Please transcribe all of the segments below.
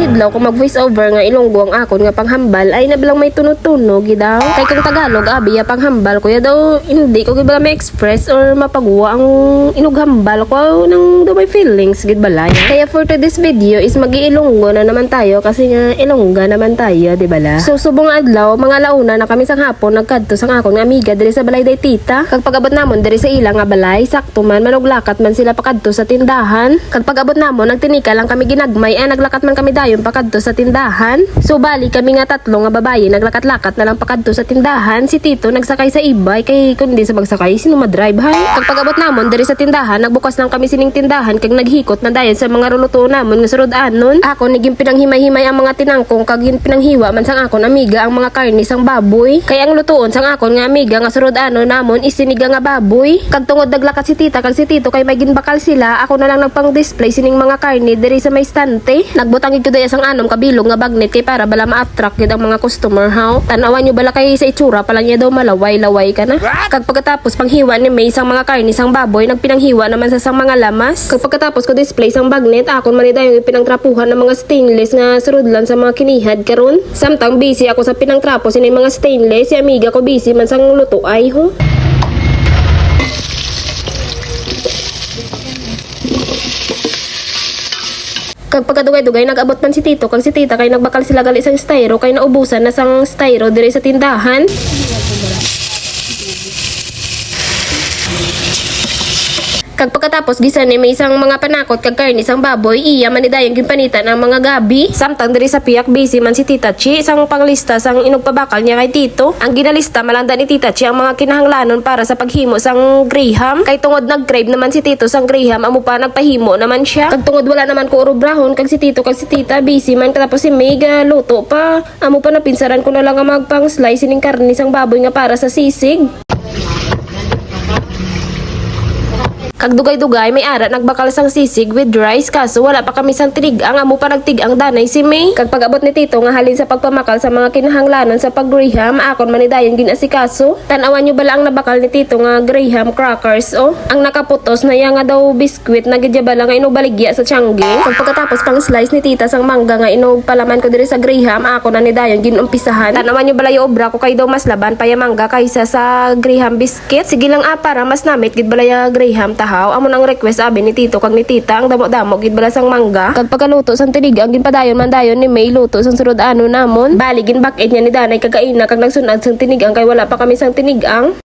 hidlaw kung mag voice over nga Ilonggo ang akon nga panghambal ay nabilang may tunog-tunog gidaw. Kay kung Tagalog abi ya panghambal kuya daw hindi ko gibala ma-express or mapagwa ang inughambal ko nang do may feelings gid balay. Kaya for today's video is magi-Ilonggo na naman tayo kasi nga Ilongga naman tayo, di bala? So subong adlaw mga launa na kami sang hapon nagkadto sang akon nga amiga diri sa balay day tita. Kag pag-abot namon diri sa ilang nga balay sakto man manuglakat man sila pakadto sa tindahan. Kag pag-abot namon nagtinika lang kami ginagmay naglakat man kami dayon pakadto sa tindahan. So bali kami nga tatlo nga babaye naglakat-lakat na lang pakadto sa tindahan. Si Tito nagsakay sa ibay kay kundi sa magsakay sino madrive hay. Kag pag-abot namon diri sa tindahan nagbukas lang kami sining tindahan kag naghikot man dayon sa mga ruluto namon nga surod anon. Ako niging pinanghimay-himay ang mga tinangkong kag pinanghiwa man sang akon amiga ang mga karni sang baboy. Kay ang lutuon sang akon nga amiga nga surod anon namon isiniga nga baboy. Kag tungod naglakat si tita kag si Tito kay may ginbakal sila ako na lang nagpang-display sining mga karni diri sa may stante. Nagbutang gid ko daya sang anom kabilog nga bagnet kay para bala ma-attract gid ang mga customer haw. Tan-awan nyo bala kay sa itsura pala niya daw malaway-laway ka na. Kag pagkatapos panghiwa ni May sang mga karni sang baboy nagpinanghiwa naman sa sang mga lamas. Kag pagkatapos ko display sang bagnet akon man dayong ipinangtrapuhan ng mga stainless nga surudlan sa mga kinihad karon. Samtang busy ako sa pinangtrapo sining mga stainless si amiga ko busy man sang luto ay ho. Kag pagkadugay-dugay nag-abot man si Tito kag si tita kay nagbakal sila gali sang styro kay naubusan na sang styro diri sa tindahan. Kag pagkatapos gisan ni may isang mga panakot kag karni sang baboy iya man ni dayong ginpanitan ang mga gabi. Samtang diri sa piyak busy man si Tita Chi sang panglista sang inugpabakal niya kay Tito. Ang ginalista malanda ni Tita Chi ang mga kinahanglanon para sa paghimo sang graham. Kay tungod nag-crave naman si Tito sang graham amo pa nagpahimo naman siya. Kag tungod wala naman ko urobrahon kag si Tito kag si Tita busy man katapos si May luto pa. Amo pa napinsaran ko na lang nga magpang slice ning karni sang baboy nga para sa sisig. Kag dugay-dugay may ara nagbakal sang sisig with rice kaso wala pa kami sang tinigang amo pa nagtigang danay si May. Kag pag-abot ni Tito nga halin sa pagpamakal sa mga kinahanglanon sa pag-graham akon man ni dayon ginasikaso. Tan-awan nyo bala ang nabakal ni Tito nga graham crackers ang nakaputos na iya nga daw biskwit na gidya bala nga inubaligya sa tiangge. Kag pagkatapos pang slice ni Tita sang mangga nga palaman ko diri sa graham akon na ni dayon ginumpisahan. Tan-awan nyo bala yung obra ko kay daw mas laban pa yung mangga kaysa sa graham biscuit. Sige lang para mas namit gid bala yung graham amo nang request abi ni Tito kag ni Tita ang damo-damo gid bala sang mangga. Kag pagkaluto sang tinigang ginpadayon man dayon ni May luto sang surod ano namon. Bali ginbak-ed niya ni Danay kagaina kag nagsunad sang tinigang kay wala pa kami sang tinigang.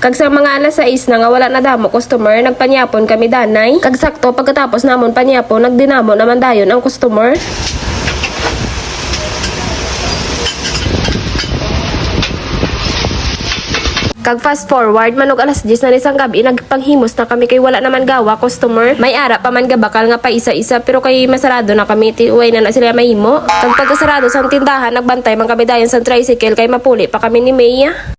Kag sa mga alas 6 na nga wala na damo customer, nagpanyapon kami danay. Kag sakto pagkatapos namon panyapon, nagdinamo naman dayon ang customer. Kag fast forward manog alas 10 na nisang gabi nagpanghimos na kami kay wala naman gawa customer. May ara pa man gabakal nga pa isa-isa pero kay masarado na kami tiuway na sila mahimo. Kag pagkasarado sang tindahan nagbantay man kami dayon sa tricycle kay mapuli pa kami ni Maya.